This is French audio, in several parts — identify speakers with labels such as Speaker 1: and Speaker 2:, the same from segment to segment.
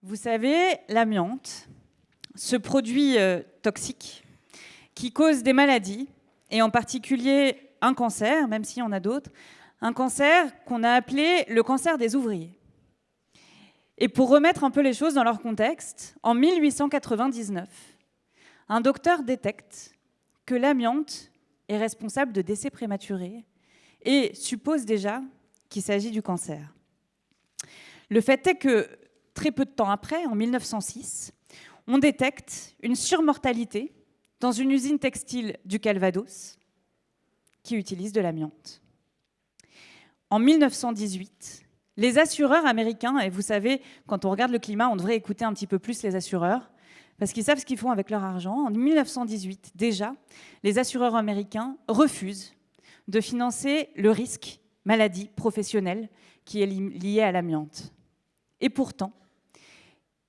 Speaker 1: Vous savez, l'amiante, ce produit toxique qui cause des maladies, et en particulier un cancer, même s'il y en a d'autres, un cancer qu'on a appelé le cancer des ouvriers. Et pour remettre un peu les choses dans leur contexte, en 1899, un docteur détecte que l'amiante est responsable de décès prématurés et suppose déjà qu'il s'agit du cancer. Le fait est que très peu de temps après, en 1906, on détecte une surmortalité dans une usine textile du Calvados qui utilise de l'amiante. En 1918, les assureurs américains, et vous savez, quand on regarde le climat, on devrait écouter un petit peu plus les assureurs, parce qu'ils savent ce qu'ils font avec leur argent. En 1918, déjà, les assureurs américains refusent de financer le risque maladie professionnelle qui est lié à l'amiante. Et pourtant,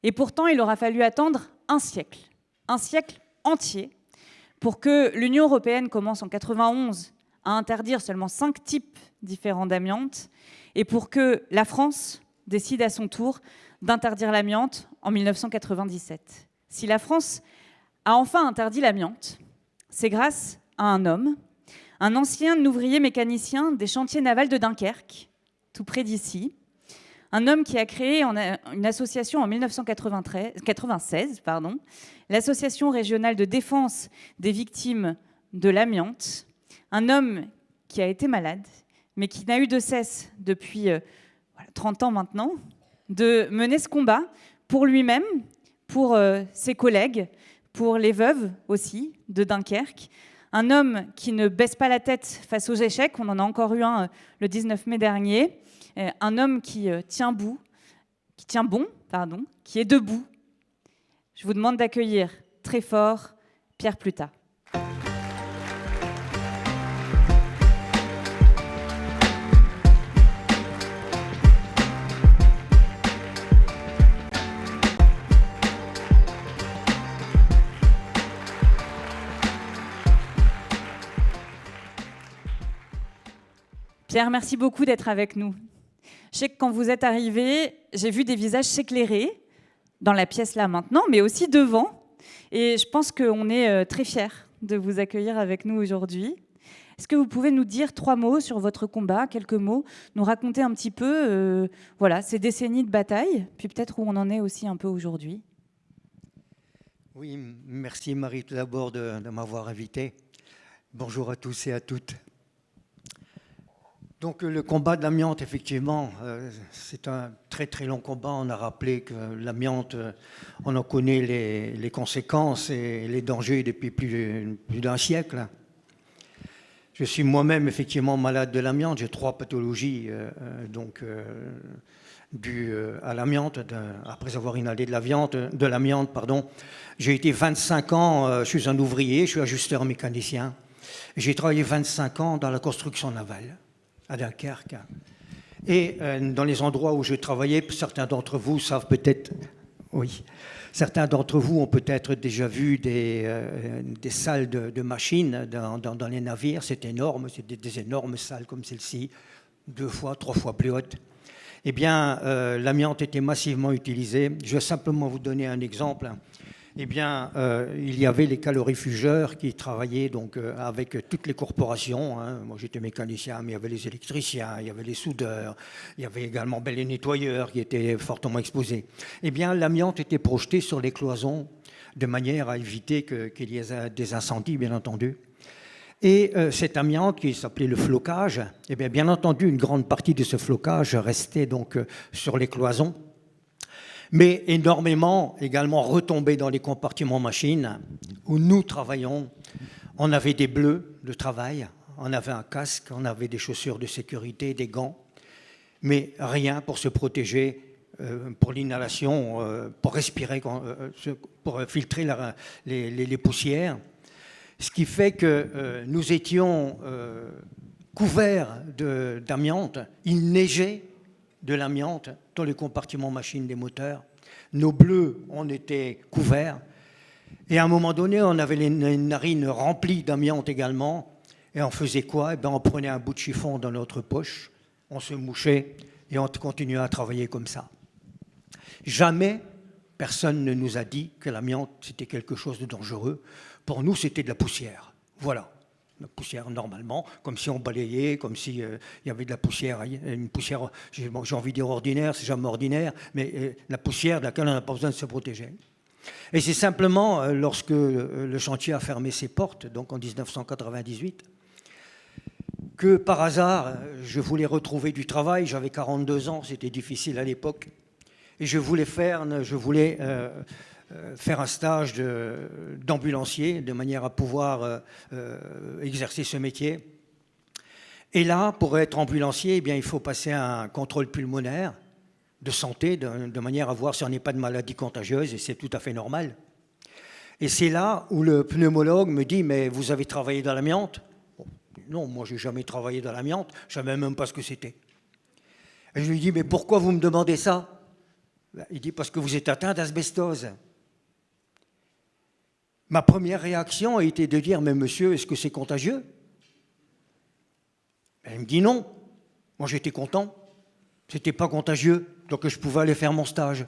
Speaker 1: il aura fallu attendre un siècle entier, pour que l'Union européenne commence en 1991 à interdire seulement 5 types différents d'amiante, et pour que la France décide à son tour d'interdire l'amiante en 1997. Si la France a enfin interdit l'amiante, c'est grâce à un homme, un ancien ouvrier mécanicien des chantiers navals de Dunkerque, tout près d'ici, un homme qui a créé une association en 1996, l'association régionale de défense des victimes de l'amiante, un homme qui a été malade, mais qui n'a eu de cesse depuis 30 ans maintenant, de mener ce combat pour lui-même, pour ses collègues, pour les veuves aussi de Dunkerque. Un homme qui ne baisse pas la tête face aux échecs, on en a encore eu un le 19 mai dernier. Un homme qui tient bon, qui est debout. Je vous demande d'accueillir très fort Pierre Plutat. Pierre, merci beaucoup d'être avec nous. Je sais que quand vous êtes arrivé, j'ai vu des visages s'éclairer dans la pièce là maintenant, mais aussi devant. Et je pense qu'on est très fiers de vous accueillir avec nous aujourd'hui. Est-ce que vous pouvez nous dire 3 mots sur votre combat, quelques mots, nous raconter un petit peu ces décennies de bataille, puis peut-être où on en est aussi un peu aujourd'hui?
Speaker 2: Oui, merci Marie tout d'abord de m'avoir invité. Bonjour à tous et à toutes. Donc le combat de l'amiante, effectivement, c'est un très très long combat. On a rappelé que l'amiante, on en connaît les conséquences et les dangers depuis plus d'un siècle. Je suis moi-même effectivement malade de l'amiante. J'ai 3 pathologies dues à l'amiante. Après avoir inhalé de l'amiante. J'ai été 25 ans, je suis un ouvrier, je suis ajusteur mécanicien. J'ai travaillé 25 ans dans la construction navale à Dunkerque. Et dans les endroits où je travaillais, certains d'entre vous savent peut-être, oui, certains d'entre vous ont peut-être déjà vu des salles de machines dans les navires. C'est énorme, c'est des énormes salles comme celle-ci, 2 fois, 3 fois plus hautes. Eh bien, l'amiante était massivement utilisée. Je vais simplement vous donner un exemple. Eh bien, il y avait les calorifugeurs qui travaillaient donc avec toutes les corporations. Moi, j'étais mécanicien, mais il y avait les électriciens, il y avait les soudeurs, il y avait également les nettoyeurs qui étaient fortement exposés. Eh bien, l'amiante était projetée sur les cloisons de manière à éviter qu'il y ait des incendies, bien entendu. Et cet amiante qui s'appelait le flocage, eh bien entendu, une grande partie de ce flocage restait donc sur les cloisons, mais énormément également retombé dans les compartiments machines où nous travaillons. On avait des bleus de travail, on avait un casque, on avait des chaussures de sécurité, des gants, mais rien pour se protéger, pour l'inhalation, pour respirer, pour filtrer les poussières. Ce qui fait que nous étions couverts d'amiante, il neigeait de l'amiante dans les compartiments machines des moteurs. Nos bleus, on était couverts. Et à un moment donné, on avait les narines remplies d'amiante également. Et on faisait quoi? On prenait un bout de chiffon dans notre poche, on se mouchait et on continuait à travailler comme ça. Jamais personne ne nous a dit que l'amiante, c'était quelque chose de dangereux. Pour nous, c'était de la poussière. Voilà. La poussière, normalement, comme si on balayait, comme s'il y avait de la poussière, une poussière, j'ai envie de dire ordinaire, c'est jamais ordinaire, mais la poussière de laquelle on n'a pas besoin de se protéger. Et c'est simplement lorsque le chantier a fermé ses portes, donc en 1998, que par hasard, je voulais retrouver du travail. J'avais 42 ans, c'était difficile à l'époque. Et je voulais faire un stage d'ambulancier, de manière à pouvoir exercer ce métier. Et là, pour être ambulancier, eh bien, il faut passer un contrôle pulmonaire de santé, de manière à voir si on n'est pas de maladie contagieuse, et c'est tout à fait normal. Et c'est là où le pneumologue me dit « Mais vous avez travaillé dans l'amiante ?» Non, moi, je n'ai jamais travaillé dans l'amiante, je ne savais même pas ce que c'était. Et je lui dis « Mais pourquoi vous me demandez ça ?» Il dit « Parce que vous êtes atteint d'asbestose. » Ma première réaction a été de dire « Mais monsieur, est-ce que c'est contagieux ?» Il me dit « Non. » Moi, j'étais content. C'était pas contagieux, donc je pouvais aller faire mon stage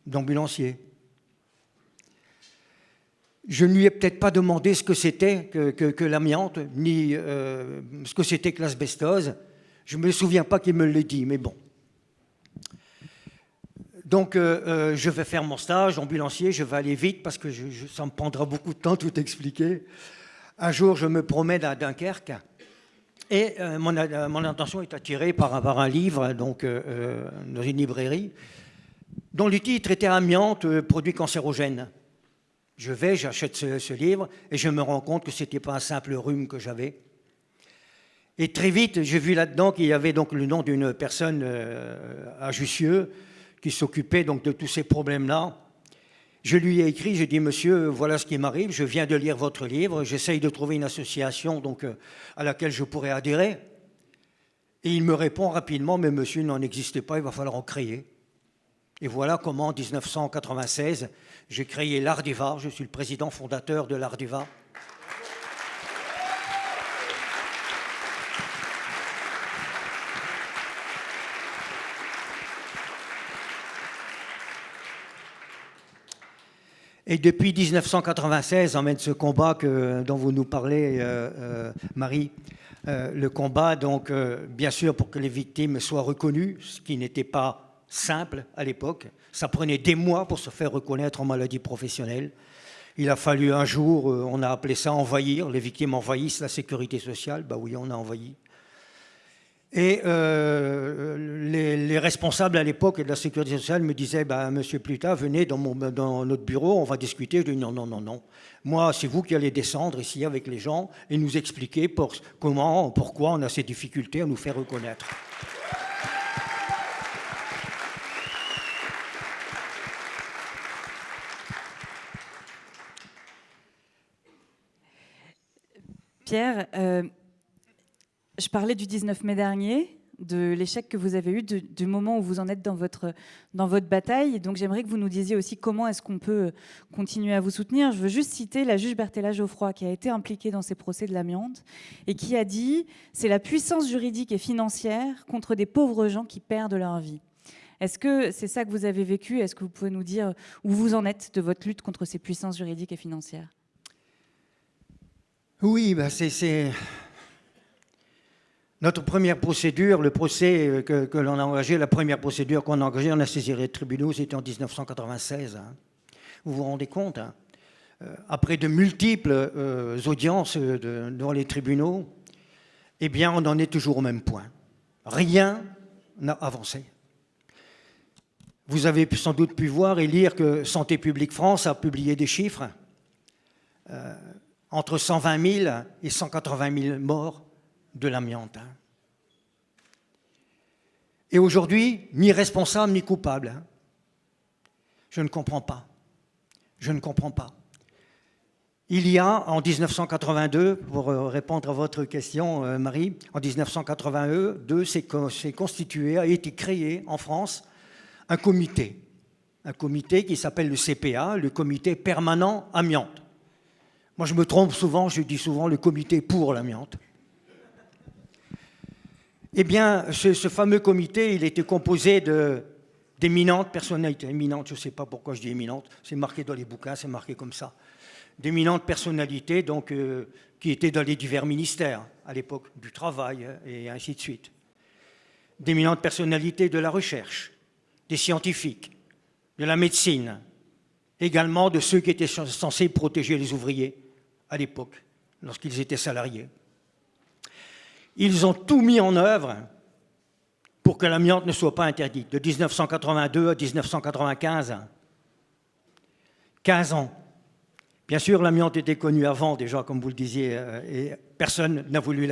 Speaker 2: d'ambulancier. Je ne lui ai peut-être pas demandé ce que c'était que l'amiante, ni ce que c'était que l'asbestose. Je ne me souviens pas qu'il me l'ait dit, mais bon. Donc, je vais faire mon stage ambulancier, je vais aller vite parce que ça me prendra beaucoup de temps tout expliquer. Un jour, je me promène à Dunkerque et mon attention est attirée par un livre donc, dans une librairie dont le titre était « Amiante, produit cancérogène ». Je vais, j'achète ce livre et je me rends compte que ce n'était pas un simple rhume que j'avais. Et très vite, j'ai vu là-dedans qu'il y avait donc le nom d'une personne à Jussieu qui s'occupait donc de tous ces problèmes-là. Je lui ai écrit, j'ai dit « Monsieur, voilà ce qui m'arrive, je viens de lire votre livre, j'essaye de trouver une association donc, à laquelle je pourrais adhérer. » Et il me répond rapidement « Mais monsieur, il n'en existait pas, il va falloir en créer. » Et voilà comment, en 1996, j'ai créé l'Ardeva. Je suis le président fondateur de l'Ardeva. Et depuis 1996, on mène ce combat dont vous nous parlez, Marie. Le combat, donc, bien sûr, pour que les victimes soient reconnues, ce qui n'était pas simple à l'époque. Ça prenait des mois pour se faire reconnaître en maladie professionnelle. Il a fallu un jour, on a appelé ça envahir, les victimes envahissent la sécurité sociale. Ben oui, on a envahi. Et les responsables à l'époque de la sécurité sociale me disaient « Monsieur Pluta, venez dans notre bureau, on va discuter. » Je dis « Non, non, non, non. Moi, c'est vous qui allez descendre ici avec les gens et nous expliquer pourquoi on a ces difficultés à nous faire reconnaître. »
Speaker 1: Pierre, je parlais du 19 mai dernier, de l'échec que vous avez eu, du moment où vous en êtes dans votre bataille. Donc j'aimerais que vous nous disiez aussi comment est-ce qu'on peut continuer à vous soutenir. Je veux juste citer la juge Berthella Geoffroy qui a été impliquée dans ces procès de l'amiante et qui a dit « C'est la puissance juridique et financière contre des pauvres gens qui perdent leur vie ». Est-ce que c'est ça que vous avez vécu? Est-ce que vous pouvez nous dire où vous en êtes de votre lutte contre ces puissances juridiques et financières?
Speaker 2: Oui, c'est notre première procédure, le procès que l'on a engagé, la première procédure qu'on a engagée, on a saisi les tribunaux, c'était en 1996. Hein. Vous vous rendez compte hein. Après de multiples audiences devant les tribunaux, eh bien, on en est toujours au même point. Rien n'a avancé. Vous avez sans doute pu voir et lire que Santé publique France a publié des chiffres. Entre 120 000 et 180 000 morts de l'amiante. Hein. Et aujourd'hui, ni responsable ni coupable. Hein. Je ne comprends pas. Je ne comprends pas. Il y a, en 1982, pour répondre à votre question, Marie, en 1982, s'est constitué, a été créé en France un comité qui s'appelle le CPA, le Comité permanent amiante. Moi, je me trompe souvent, je dis souvent le comité pour l'amiante. Eh bien, ce fameux comité, il était composé d'éminentes personnalités, éminentes, je ne sais pas pourquoi je dis éminentes, c'est marqué dans les bouquins, c'est marqué comme ça, d'éminentes personnalités donc, qui étaient dans les divers ministères à l'époque du travail et ainsi de suite. D'éminentes personnalités de la recherche, des scientifiques, de la médecine, également de ceux qui étaient censés protéger les ouvriers à l'époque, lorsqu'ils étaient salariés. Ils ont tout mis en œuvre pour que l'amiante ne soit pas interdite, de 1982 à 1995. 15 ans. Bien sûr, l'amiante était connu avant, déjà, comme vous le disiez, et personne n'a voulu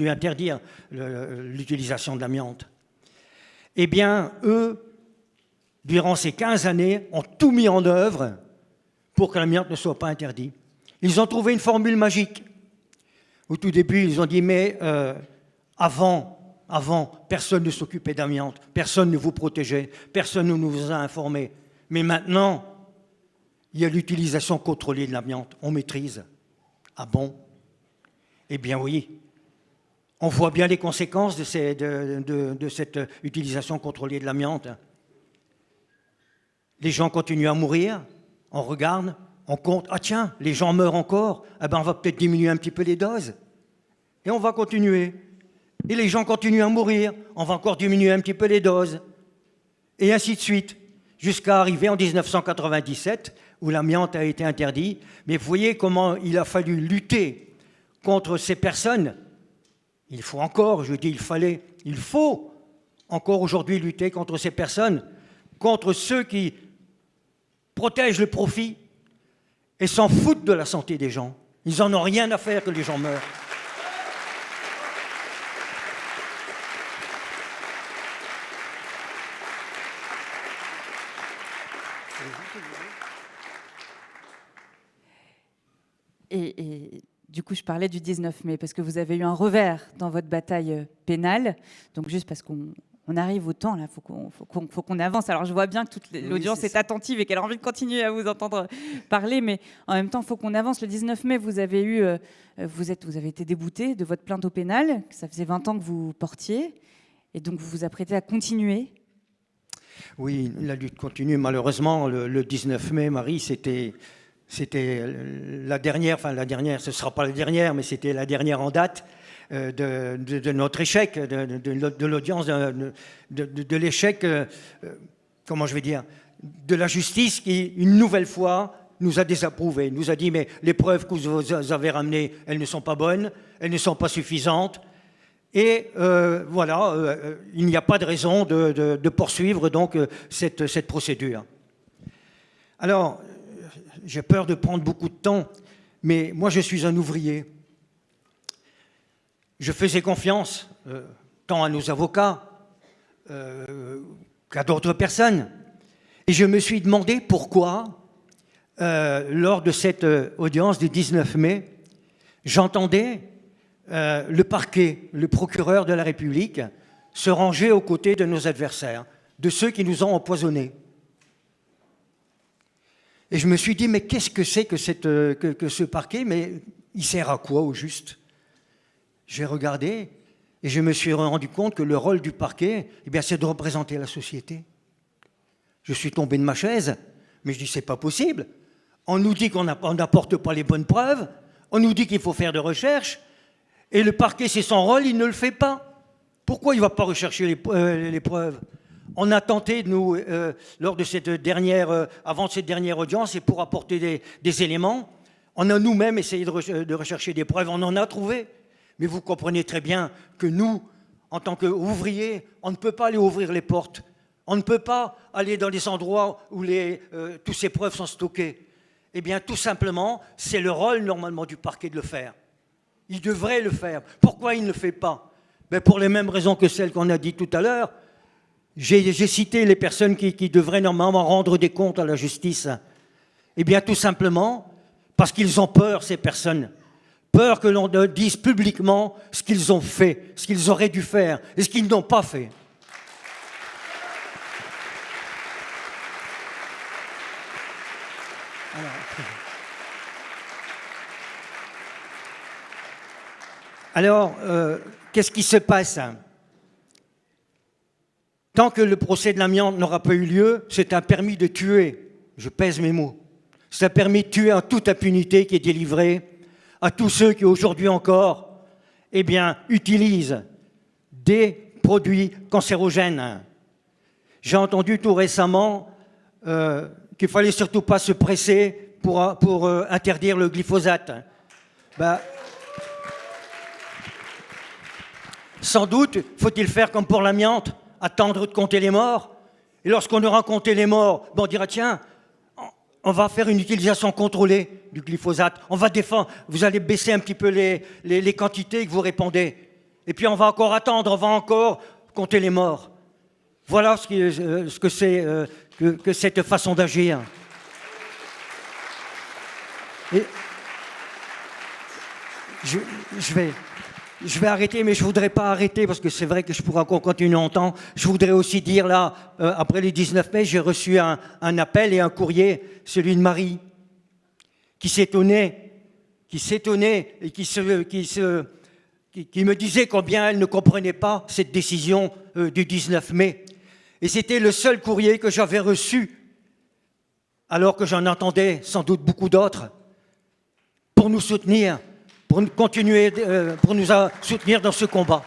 Speaker 2: interdire l'utilisation de l'amiante. Eh bien, eux, durant ces 15 années, ont tout mis en œuvre pour que l'amiante ne soit pas interdit. Ils ont trouvé une formule magique. Au tout début, ils ont dit, mais avant, personne ne s'occupait d'amiante, personne ne vous protégeait, personne ne nous a informés. Mais maintenant, il y a l'utilisation contrôlée de l'amiante, on maîtrise. Ah bon? Eh bien oui. On voit bien les conséquences de cette utilisation contrôlée de l'amiante. Les gens continuent à mourir, on regarde, on compte, ah tiens, les gens meurent encore, eh ben on va peut-être diminuer un petit peu les doses. Et on va continuer. Et les gens continuent à mourir, on va encore diminuer un petit peu les doses. Et ainsi de suite, jusqu'à arriver en 1997, où l'amiante a été interdit. Mais vous voyez comment il a fallu lutter contre ces personnes. Il faut encore, je dis il faut encore aujourd'hui lutter contre ces personnes, contre ceux qui protègent le profit et s'en foutent de la santé des gens. Ils n'en ont rien à faire que les gens meurent.
Speaker 1: Et du coup, je parlais du 19 mai, parce que vous avez eu un revers dans votre bataille pénale. Donc, juste parce qu'on arrive au temps, là, faut qu'on avance. Alors, je vois bien que toute l'audience est attentive et qu'elle a envie de continuer à vous entendre parler, mais en même temps, il faut qu'on avance. Le 19 mai, vous avez été débouté de votre plainte au pénal, que ça faisait 20 ans que vous portiez, et donc vous vous apprêtez à continuer.
Speaker 2: Oui, la lutte continue. Malheureusement, le 19 mai, Marie, c'était la dernière, ce ne sera pas la dernière, mais c'était la dernière en date de notre échec, de l'audience, de l'échec, comment je vais dire, de la justice qui, une nouvelle fois, nous a désapprouvé, nous a dit, mais les preuves que vous avez ramenées, elles ne sont pas bonnes, elles ne sont pas suffisantes, et il n'y a pas de raison de poursuivre donc cette procédure. Alors, j'ai peur de prendre beaucoup de temps, mais moi je suis un ouvrier. Je faisais confiance tant à nos avocats qu'à d'autres personnes. Et je me suis demandé pourquoi, lors de cette audience du 19 mai, j'entendais le parquet, le procureur de la République, se ranger aux côtés de nos adversaires, de ceux qui nous ont empoisonnés. Et je me suis dit, mais qu'est-ce que c'est que ce parquet? Mais il sert à quoi au juste? J'ai regardé et je me suis rendu compte que le rôle du parquet, c'est de représenter la société. Je suis tombé de ma chaise, mais je dis, c'est pas possible. On nous dit qu'on n'apporte pas les bonnes preuves, on nous dit qu'il faut faire de recherche, et le parquet, c'est son rôle, il ne le fait pas. Pourquoi il ne va pas rechercher les preuves? On a tenté, nous, lors de avant cette dernière audience, et pour apporter des éléments, on a nous-mêmes essayé de rechercher des preuves, on en a trouvé. Mais vous comprenez très bien que nous, en tant qu'ouvriers, on ne peut pas aller ouvrir les portes. On ne peut pas aller dans les endroits où toutes ces preuves sont stockées. Eh bien, tout simplement, c'est le rôle, normalement, du parquet de le faire. Il devrait le faire. Pourquoi il ne le fait pas? Pour les mêmes raisons que celles qu'on a dites tout à l'heure. J'ai cité les personnes qui devraient normalement rendre des comptes à la justice. Eh bien, tout simplement, parce qu'ils ont peur, ces personnes. Peur que l'on dise publiquement ce qu'ils ont fait, ce qu'ils auraient dû faire et ce qu'ils n'ont pas fait. Alors, qu'est-ce qui se passe? Tant que le procès de l'amiante n'aura pas eu lieu, c'est un permis de tuer. Je pèse mes mots. C'est un permis de tuer en toute impunité qui est délivré à tous ceux qui aujourd'hui encore, utilisent des produits cancérogènes. J'ai entendu tout récemment qu'il fallait surtout pas se presser pour interdire le glyphosate. Sans doute faut-il faire comme pour l'amiante, attendre de compter les morts. Et lorsqu'on aura compté les morts, on dira tiens, on va faire une utilisation contrôlée du glyphosate. On va défendre. Vous allez baisser un petit peu les quantités que vous répandez. Et puis on va encore attendre, on va encore compter les morts. Voilà ce que c'est que cette façon d'agir. Et je vais arrêter, mais je ne voudrais pas arrêter parce que c'est vrai que je pourrais encore continuer longtemps. Je voudrais aussi dire là, après le 19 mai, j'ai reçu un appel et un courrier, celui de Marie, qui s'étonnait et qui me disait combien elle ne comprenait pas cette décision du 19 mai. Et c'était le seul courrier que j'avais reçu, alors que j'en entendais sans doute beaucoup d'autres, pour nous soutenir, pour nous soutenir dans ce combat.